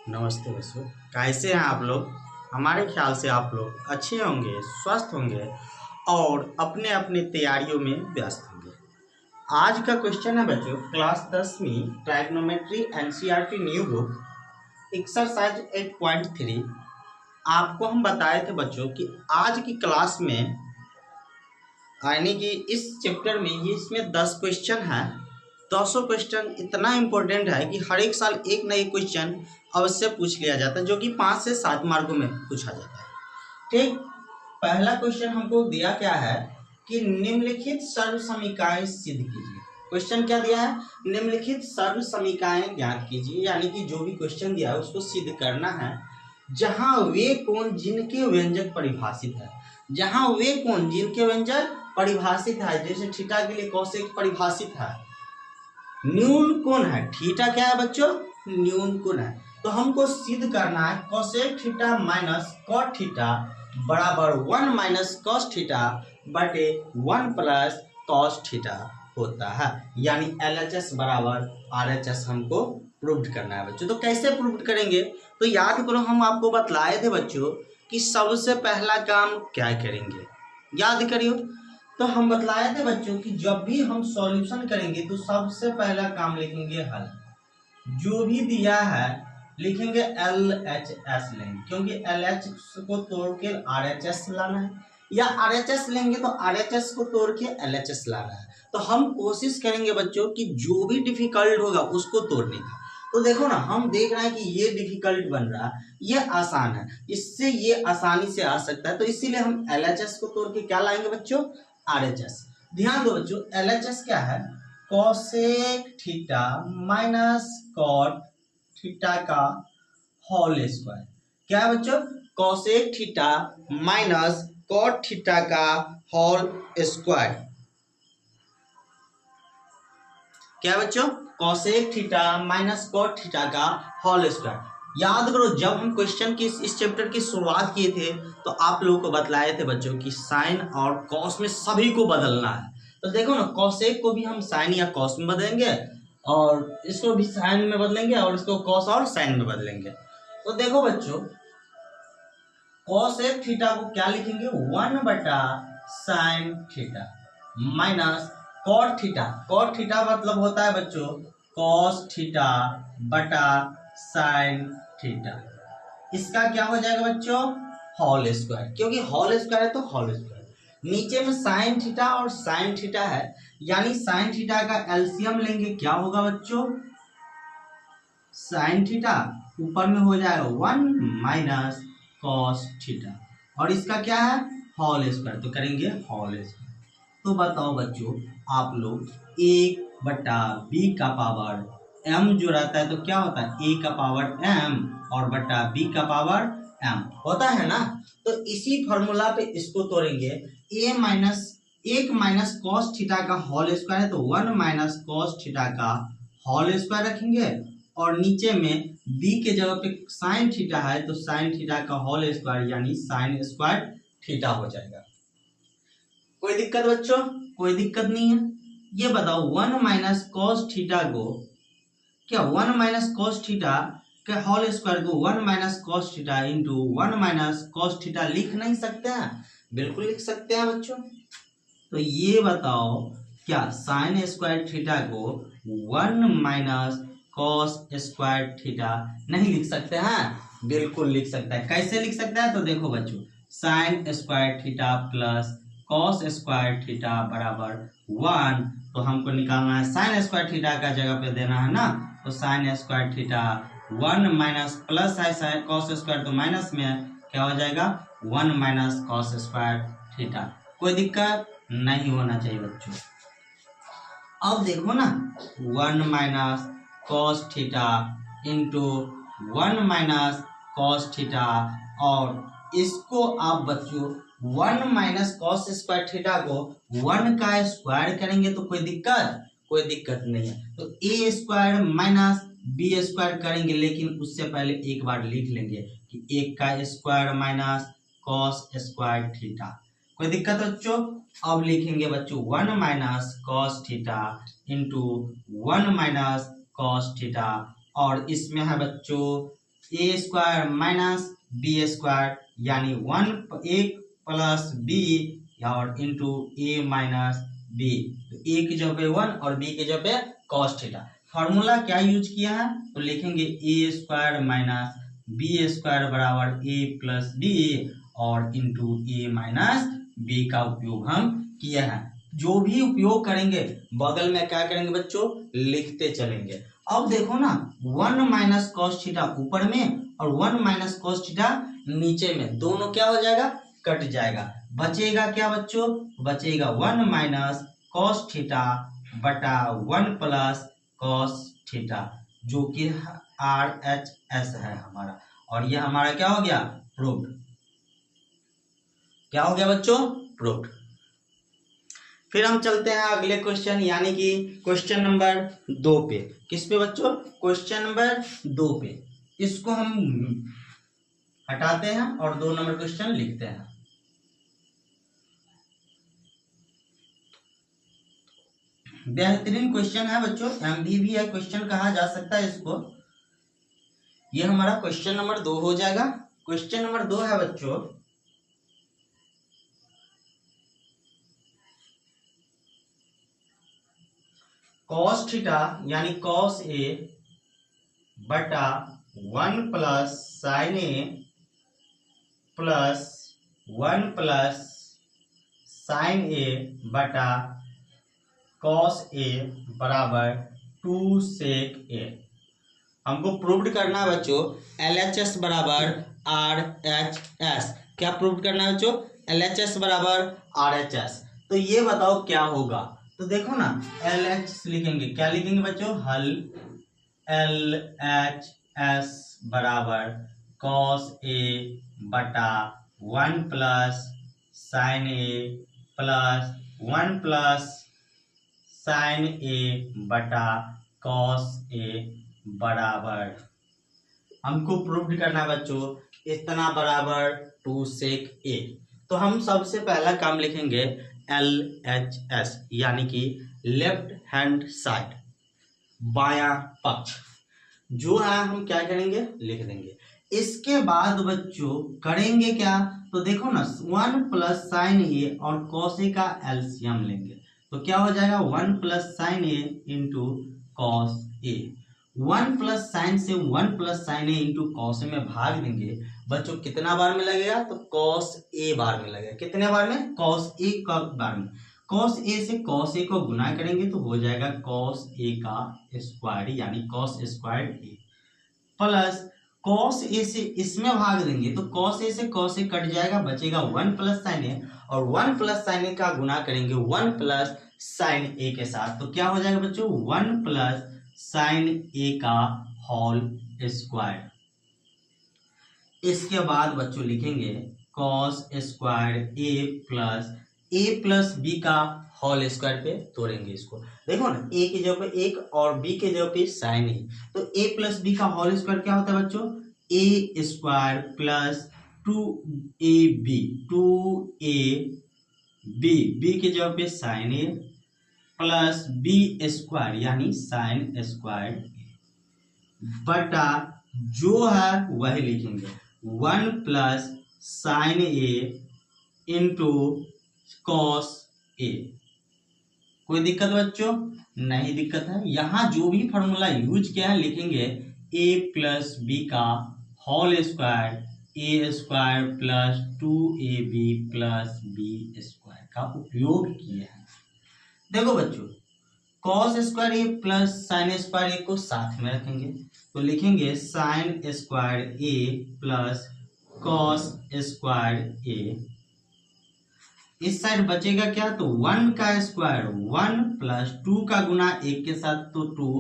नमस्ते बच्चों। कैसे हैं आप लोग। हमारे ख्याल से आप लोग अच्छे होंगे, स्वस्थ होंगे और अपने अपने तैयारियों में व्यस्त होंगे। आज का क्वेश्चन है बच्चों, क्लास 10वीं trigonometry NCERT new book exercise 8.3। आपको हम बताए थे बच्चों कि आज की क्लास में यानी कि इस चैप्टर में ये इसमें 10 क्वेश्चन है। 200 क्वेश्चन इतना इम्पोर्टेंट है कि हर एक साल एक ना एक क्वेश्चन अवश्य पूछ लिया जाता है, जो कि 5 से 7 मार्कों में पूछा जाता है। ठीक, पहला क्वेश्चन हमको दिया क्या है कि निम्नलिखित सर्व समीकरण सिद्ध कीजिए। क्वेश्चन क्या दिया है, निम्नलिखित सर्व समीकरण ज्ञात कीजिए, यानी कि जो भी क्वेश्चन दिया है उसको सिद्ध करना है जहां वे कोण जिनके व्यंजक परिभाषित है। जहां वे कोण जिनके व्यंजक परिभाषित है, जैसे थीटा के लिए कोसेक परिभाषित है, न्यून कोण है। थीटा क्या है बच्चों, न्यून कोण है। तो हमको सिद्ध करना है cosec theta minus cot theta बराबर 1 माइनस कॉस थीटा बटे 1 प्लस कॉस थीटा होता है, यानी LHS बराबर RHS हमको प्रूव करना है बच्चों। तो कैसे प्रूव करेंगे, तो याद करो हम आपको बतलाए थे बच्चों कि सबसे पहला काम क्या करेंगे, याद करियो। तो हम बतलाए थे बच्चों कि जब भी हम सॉल्यूशन करेंगे तो सबसे पहला काम लिखेंगे हल। जो भी दिया है लिखेंगे LHS लेंगे, क्योंकि LH को तोड़ के RHS लाना है, या RHS लेंगे तो RHS को तोड़ के LHS लाना है। तो हम कोशिश करेंगे बच्चों कि जो भी डिफिकल्ट होगा उसको तोड़ने का। तो देखो ना, हम देख रहे हैं कि ये डिफिकल्ट बन रहा है, ये आसान है, इससे ये आसानी से आ सकता है। तो इसीलिए हम LHS को तोड़ के क्या लाएंगे बच्चों, RHS। ध्यान दो बच्चों, LHS क्या है, cosec theta minus cot theta का होल स्क्वायर। क्या है बच्चों, cosec theta minus cot theta का होल स्क्वायर। क्या बच्चों, cosec theta minus cot theta का होल स्क्वायर। याद करो, जब हम क्वेश्चन की इस चैप्टर की शुरुआत किए थे तो आप लोगों को बतलाए थे बच्चों कि साइन और कॉस में सभी को बदलना है। तो देखो ना, कोसेक को भी हम साइन या कॉस में बदलेंगे, और इसको भी साइन में बदलेंगे, और इसको कॉस और साइन में बदलेंगे। तो देखो बच्चों, कोसेक थीटा को क्या लिखेंगे, 1 बटा sine theta minus cot theta. Cot theta मतलब होता है बच्चों कॉस थीटा बटा साइन थीटा। इसका क्या हो जाएगा बच्चों, होल स्क्वायर, क्योंकि होल स्क्वायर है तो होल स्क्वायर। नीचे में साइन थीटा और साइन थीटा है, यानी साइन थीटा का एलसीएम लेंगे, क्या होगा बच्चों, साइन थीटा ऊपर में हो जाएगा 1 माइनस कॉस थीटा, और इसका क्या है, होल स्क्वायर, तो करेंगे होल स्क्वायर। तो बताओ बच्चों, आप लोग 1/b का पावर m जो रहता है तो क्या होता है, a का पावर m और बटा b का पावर m होता है ना। तो इसी फॉर्मूला पे इसको तोड़ेंगे, a minus 1 minus cos theta का होल स्क्वायर है तो 1 माइनस कॉस थीटा का होल स्क्वायर रखेंगे, और नीचे में b के जगह पे साइन थीटा है तो साइन थीटा का होल स्क्वायर, यानी साइन स्क्वायर थीटा हो जाएगा। कोई दिक्कत बच्चों, कोई दिक्कत नहीं है। ये बताओ 1 माइनस कॉस थीटा को, क्या 1 माइनस कॉस थीटा के होल स्क्वायर को 1 minus cos theta into 1 minus cos theta लिख नहीं सकते हैं, बिल्कुल लिख सकते हैं बच्चों। तो ये बताओ, क्या साइन स्क्वायर थीटा को 1 माइनस कॉस स्क्वायर थीटा नहीं लिख सकते हैं, बिल्कुल लिख सकता है। कैसे लिख सकता है, तो देखो बच्चों, sign square theta plus cos square theta बराबर 1। तो हमको निकालना है साइन स्क्वायर थीटा का जगह पे देना है ना, तो sign square theta 1 minus plus है साइन कॉस स्क्वायर तो माइनस में क्या हो जाएगा, 1 माइनस कॉस स्क्वायर थीटा। कोई दिक्कत नहीं होना चाहिए बच्चों। अब देखो ना, 1 minus cos theta into 1 minus cos theta, और इसको आप बच्चों 1 माइनस कॉस स्क्वायर थीटा को 1 का स्क्वायर करेंगे तो कोई दिक्कत नहीं है। तो ए स्क्वायर माइनस बी स्क्वायर करेंगे, लेकिन उससे पहले एक बार लिख लेंगे कि 1 का square minus cos square theta. कोई दिक्कत बच्चों, अब लिखेंगे बच्चों 1 minus cos theta into 1 minus cos theta, और इसमें है बच्चों ए स्क्वायर माइनस बी स्क्वायर, यानी 1 बी और इंटू ए माइनस बी। तो ए की जगह पे 1 और बी की जगह पे कॉस थीटा। फॉर्मूला क्या यूज किया है, तो लिखेंगे ए स्क्वायर माइनस बी स्क्वायर बराबर ए प्लस बी और इंटू ए माइनस बी का उपयोग हम किया है। जो भी उपयोग करेंगे बगल में क्या करेंगे बच्चों, लिखते चलेंगे। अब देखो ना, 1 माइनस कॉस थीटा ऊपर में और 1 माइनस कॉस थीटा नीचे में, दोनों क्या हो जाएगा, कट जाएगा। बचेगा क्या बच्चों, बचेगा 1 माइनस कॉस थीटा बटा 1 प्लस कॉस थीटा, जो कि RHS है हमारा। और ये हमारा क्या हो गया, प्रूव्ड। क्या हो गया बच्चों, प्रूव्ड। फिर हम चलते हैं अगले क्वेश्चन, यानी कि क्वेश्चन नंबर 2 पे। किस पे बच्चों, क्वेश्चन नंबर 2 पे। इसको हम हटाते हैं और 2 नंबर क्वेश्चन लिखते हैं। बेहतरीन क्वेश्चन है बच्चों, MVV क्वेश्चन कहा जा सकता है इसको। ये हमारा क्वेश्चन नंबर 2 हो जाएगा। क्वेश्चन नंबर 2 है बच्चों, कॉस थीटा यानी कॉस ए बटा 1 प्लस साइन ए प्लस 1 प्लस साइन ए बटा कॉस ए बराबर 2 सेक ए। हमको प्रूव्ड करना है बच्चों, LHS बराबर RHS। क्या प्रूव्ड करना है बच्चों, LHS बराबर RHS। तो ये बताओ क्या होगा। तो देखो ना, LHS लिखेंगे, क्या लिखेंगे बच्चों, हल LHS बराबर कॉस ए बटा 1 प्लस साइन ए प्लस 1 प्लस साइन ए बटा कॉस ए बराबर, हमको प्रूव करना है बच्चों, इतना बराबर 2 सेक ए। तो हम सबसे पहला काम लिखेंगे LHS, यानी कि लेफ्ट हैंड साइड, बायां पक्ष, जो है हम क्या करेंगे, लिख देंगे। इसके बाद बच्चों करेंगे क्या, तो देखो ना, 1 प्लस साइन ए और कॉस ए का एलसीएम लेंगे। तो क्या हो जाएगा, 1 plus sign A into cos A. 1 plus sign से 1 plus sign A into cos A में भाग देंगे बच्चों, कितना बार में लगेगा, तो कॉस ए बार में लगेगा। कितने बार में, कॉस ए का बार में। कॉस ए से कॉस ए को गुना करेंगे तो हो जाएगा कॉस ए का स्क्वायर, यानी cos square a, plus cos A से इसमें भाग देंगे तो कॉस ए से कॉस ए कट जाएगा, बचेगा 1 प्लस साइन ए, और 1 प्लस साइन ए का गुना करेंगे 1 प्लस साइन ए के साथ। तो क्या हो जाएगा बच्चों, 1 प्लस साइन ए का होल स्क्वायर। इसके बाद बच्चों लिखेंगे cos square a plus b का होल स्क्वायर पे तोड़ेंगे इसको। देखो ना, ए की जगह पे 1 और बी के जगह पे साइन ए, तो ए प्लस बी का होल स्क्वायर क्या होता है बच्चों, ए square plus 2ab, 2ab, B की जगह पे साइन ए प्लस बी स्क्वायर यानी साइन स्क्वायर बटा, जो है वही लिखेंगे, 1 plus sign A into cos A. कोई दिक्कत बच्चों, नहीं दिक्कत है। यहां जो भी फॉर्मूला यूज किया है लिखेंगे a प्लस बी का whole square, a square plus 2ab plus b square का उपयोग किया है। देखो बच्चों, cos square a plus sine square a को साथ में रखेंगे तो लिखेंगे sine square a plus cos square a. इस साइड बचेगा क्या, तो 1 का स्क्वायर 1 प्लस 2 का गुना 1 के साथ तो 2,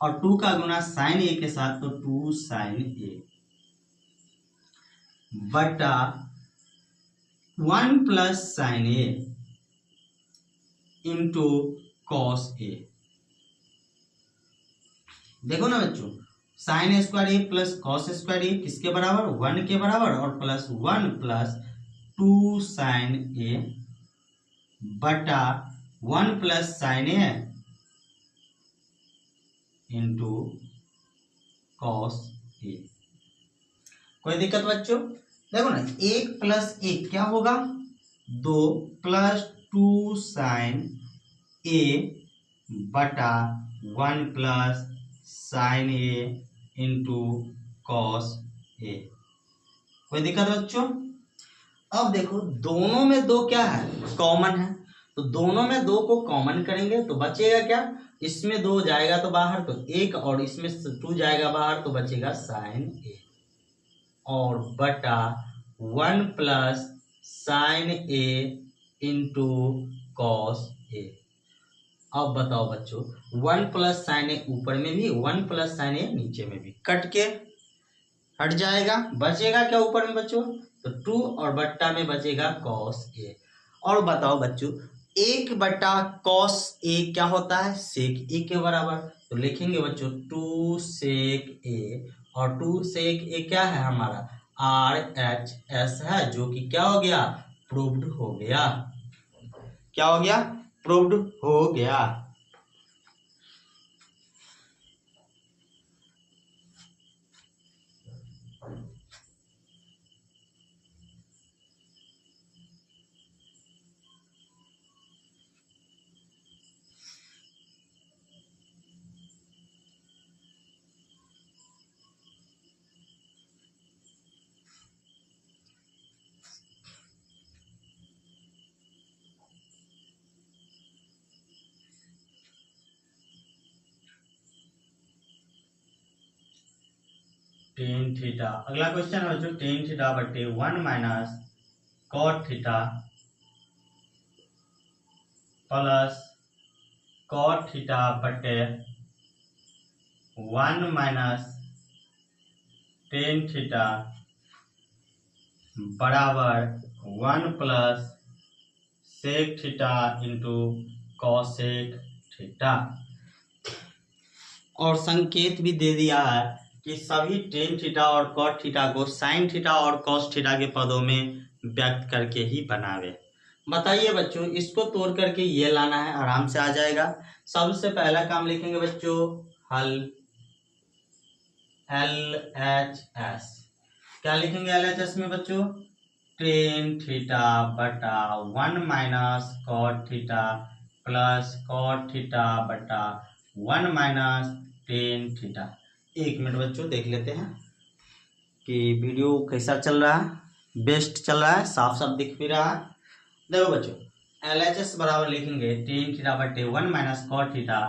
और 2 का गुना साइन ए के साथ तो 2 साइन ए बटा 1 plus sign A into cos A. देखो ना बच्चों, sign square a plus cos square ए किसके बराबर, 1 के बराबर, और प्लस 1 प्लस 2 साइन ए बटा 1 plus sign A into cos A. कोई दिक्कत बच्चों? देखो ना, 1 + 1 क्या होगा? 2 + 2 साइन ए बटा 1 + sign A into cos A. कोई दिक्कत बच्चों? अब देखो दोनों में 2 क्या है? कॉमन है। तो दोनों में 2 को कॉमन करेंगे तो बचेगा क्या? इसमें 2 जाएगा तो बाहर तो 1, और इसमें 2 जाएगा बाहर तो बचेगा साइन ए, और बटा 1 + sign A into cos A. अब बताओ बच्चों, 1 + साइन ए ऊपर में भी, 1 + साइन ए नीचे में भी, कट के हट जाएगा, बचेगा क्या ऊपर में बच्चों? तो 2 और बट्टा में बचेगा कॉस ए। और बताओ बच्चों, 1 बटा कॉस ए क्या होता है? सेक ए के बराबर। तो लिखेंगे बच्चों 2 सेक ए, और 2 सेक ए क्या है हमारा? RHS है, जो कि क्या हो गया? प्रूव्ड हो गया। क्या हो गया? प्रूव्ड हो गया। टेन थीटा, अगला क्वेश्चन है बच्चों, टेन थीटा बटे 1 - cot theta plus cot theta बटे 1 - टेन थीटा बराबर 1 + sec theta into cosec theta. और संकेत भी दे दिया है कि सभी टेन थीटा और कॉट थीटा को साइन थीटा और कॉस थीटा के पदों में व्यक्त करके ही बनावे। बताइए बच्चों, इसको तोड़ करके ये लाना है, आराम से आ जाएगा। सबसे पहला काम लिखेंगे बच्चों, हल LHS। क्या लिखेंगे LHS में बच्चों? टेन थीटा बटा 1 - cot theta plus cot theta बटा 1 - टेन थीटा। 1 मिनट बच्चों देख लेते हैं कि वीडियो कैसा चल रहा है। बेस्ट चल रहा है, साफ साफ दिख भी रहा है। देखो बच्चों, LHS बराबर लिखेंगे टेन थीटा बटे 1 - cot theta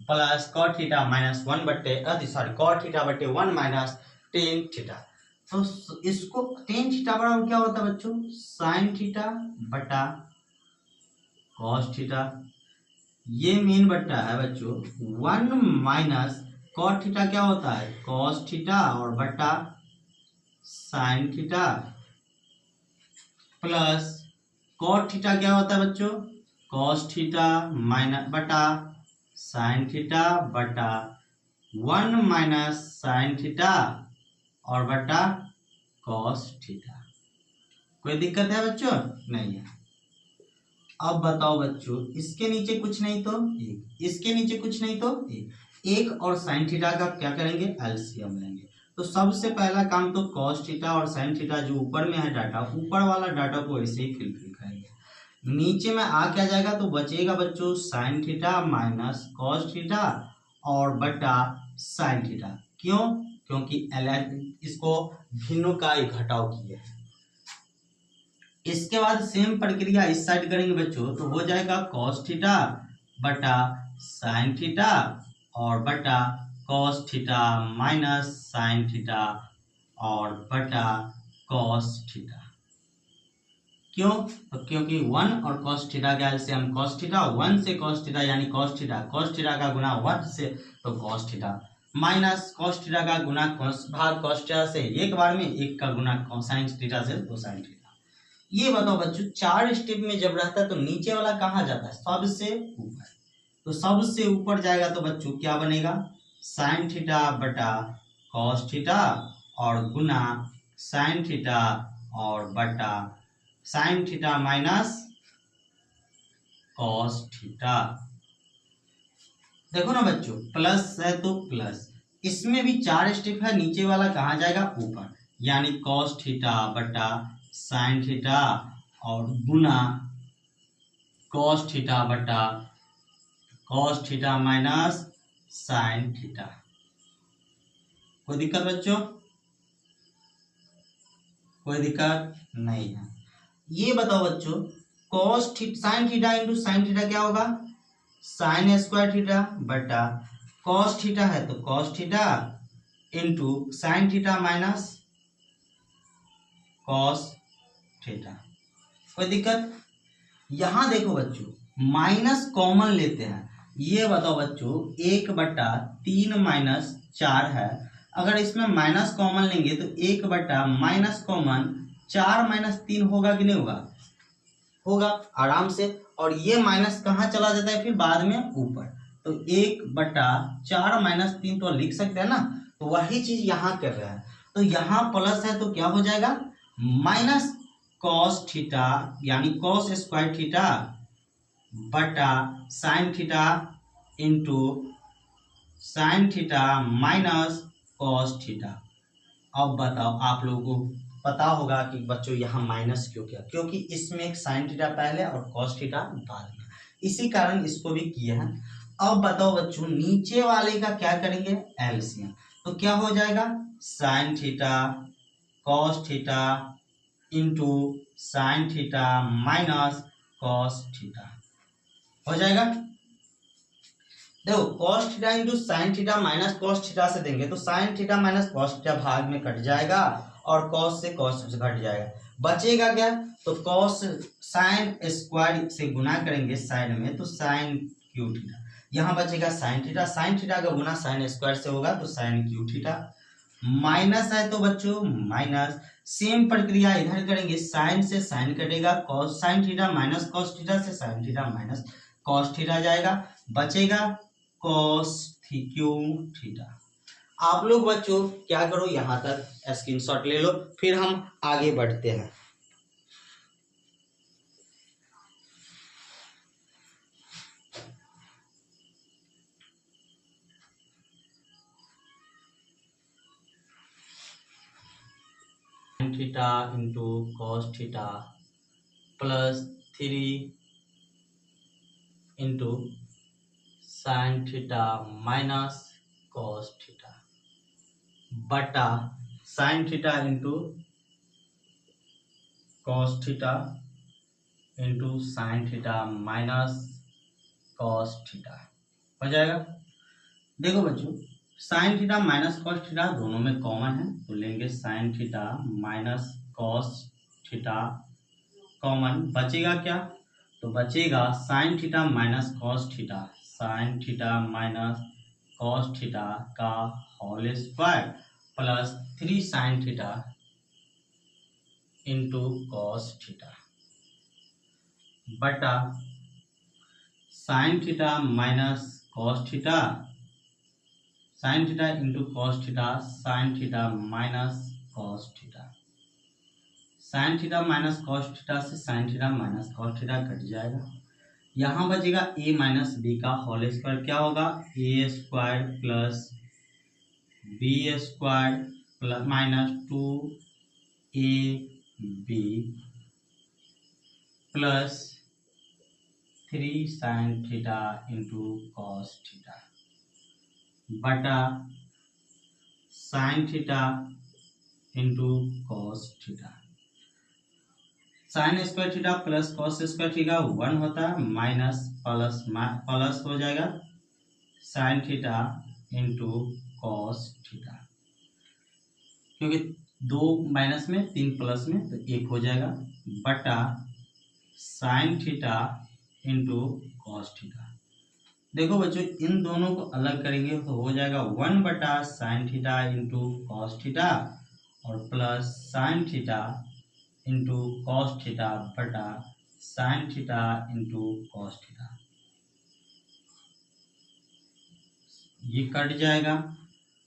plus cot theta minus 1 बटे कॉट थीटा बटे 1 - टेन थीटा। तो इसको टेन थीटा बराबर क्या होता है बच्चों? साइन थीटा बटा कॉस थीटा। ये मेन बट्टा है बच्चों। 1 - कॉट थीटा क्या होता है? कॉस थीटा, और बट्टा sine theta plus cot theta क्या होता है बच्चों? कॉस थीटा माइनस बटा साइन थीटा बटा 1 - साइन थीटा और बटा कॉस थीटा। कोई दिक्कत है बच्चों? नहीं है। अब बताओ बच्चों, इसके नीचे कुछ नहीं तो 1, इसके नीचे कुछ नहीं तो 1 और साइन थीटा का क्या करेंगे? एलसीएम लेंगे। तो सबसे पहला काम तो कॉस थीटा और साइन थीटा जो ऊपर में है डाटा, ऊपर वाला डाटा को ऐसे ही फिल करेंगे। नीचे में आ क्या जाएगा? तो बचेगा बच्चों sine theta minus cos theta और बटा साइन थीटा। क्यों? क्योंकि इसको भिन्नों का ही घटाव किए हैं। इसके बाद सेम प्रक्रिया इस साइड करेंगे बच्चों, तो हो जाएगा कॉस थीटा बटा साइन थीटा और बटा cos theta minus sign theta और बटा कॉस थीटा। क्यों? तो क्योंकि 1 और कॉस थीटा का एलसीएम कॉस थीटा, 1 से कॉस थीटा यानी कॉस थीटा का गुना 1 से तो cos theta minus cos theta का गुना भाग कॉस थीटा से एक बार में, 1 का गुना साइन थीटा से तो साइन थीटा। ये बताओ बच्चों, 4 स्टेप में जब रहता है तो नीचे वाला कहाँ जाता है? सबसे ऊपर। तो सबसे ऊपर जाएगा तो बच्चों क्या बनेगा? साइन थीटा बटा कॉस थीटा और गुना साइन थीटा और बटा sine theta minus cos theta. देखो ना बच्चों, प्लस है तो प्लस, इसमें भी 4 स्टेप है, नीचे वाला कहाँ जाएगा? ऊपर। यानी कॉस थीटा बटा साइन थीटा और गुना कॉस थीटा बटा cos theta minus sine theta. कोई दिक्कत बच्चों? कोई दिक्कत नहीं है। ये बताओ बच्चों, cos sine theta into sine theta क्या होगा? साइन स्क्वायर थीटा बटा कॉस थीटा है तो cos theta into sine theta minus cos theta. कोई दिक्कत? यहां देखो बच्चों, माइनस कॉमन लेते हैं। ये बताओ बच्चों, 1/3 माइनस 4 है। अगर इसमें माइनस कॉमन लेंगे तो 1 माइनस कॉमन 4 माइनस 3 होगा कि नहीं होगा? होगा आराम से। और ये माइनस कहाँ चला जाता है फिर बाद में? ऊपर। तो 1/4 माइनस 3 तो लिख सकते हैं ना। तो वही चीज यहाँ कर रहे हैं। तो यहाँ प्लस है तो क्या हो जाएगा? माइनस कॉस थीटा यानी कॉस स्क्वायर थीटा बटा sine theta into sine theta minus cos theta. अब बताओ, आप लोगों को पता होगा कि बच्चों यहाँ माइनस क्यों किया? क्योंकि इसमें एक साइन थीटा पहले और कॉस थीटा बाद में, इसी कारण इसको भी किया है। अब बताओ बच्चों, नीचे वाले का क्या करेंगे? एलसीएम। तो क्या हो जाएगा? Sine theta cos theta into sine theta minus cos theta हो जाएगा। देखो, cos theta into sine theta minus cos theta से देंगे तो sign theta minus cos theta भाग में कट जाएगा और कॉस से कॉस घट जाएगा। बचेगा क्या? तो कॉस साइन स्क्वायर से गुना करेंगे साइड में तो साइन क्यू थीटा। यहाँ बचेगा साइन थीटा का गुना साइन स्क्वायर से होगा तो साइन क्यू थीटा। माइनस है तो बच्चों माइनस, सेम प्रक्रिया इधर करेंगे, साइन से साइन कटेगा, cos sine theta minus cos theta से sine theta minus cos theta जाएगा, बचेगा कॉस क्यू थीटा। आप लोग बच्चों क्या करो, यहां तक स्क्रीनशॉट ले लो, फिर हम आगे बढ़ते हैं। Theta into cos theta plus 3 into sine theta minus cos theta बटा sine theta into cos theta into sine theta minus cos theta हो जाएगा। देखो बच्चों, sine theta minus cos theta दोनों में कॉमन है तो लेंगे sine theta minus cos theta common, बचेगा क्या? तो बचेगा sine theta minus cos theta, sine theta minus cos theta का whole square plus 3 sine theta into cos theta बटा sine theta minus cos theta, sine theta into cos theta, sine theta minus cos theta. Sine theta minus cos theta से sine theta minus cos theta cut जाएगा। यहाँ बचेगा a minus b का whole square, क्या होगा? A square plus b square plus minus 2ab plus 3 sine theta into cos theta बटा sine theta into cos theta. Sine square theta plus cos square theta 1 होता है, minus plus plus हो जाएगा sign theta into cos theta, क्योंकि 2 minus में 3 plus में तो 1 हो जाएगा बटा sine theta into cos theta. देखो बच्चों, इन दोनों को अलग करेंगे तो हो जाएगा 1 बटा sine theta into cos theta और plus sine theta into cos theta बटा sine theta into cos theta. ये कट जाएगा,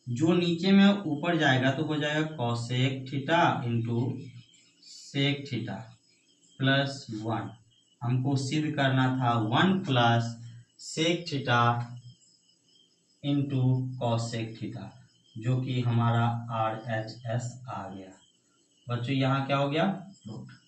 जो नीचे में ऊपर जाएगा तो हो जाएगा cosec theta into sec theta plus 1। हमको सिद्ध करना था 1 plus sec theta into cosec theta, जो कि हमारा RHS आ गया। बच्चों यहाँ क्या हो गया फ्रूट।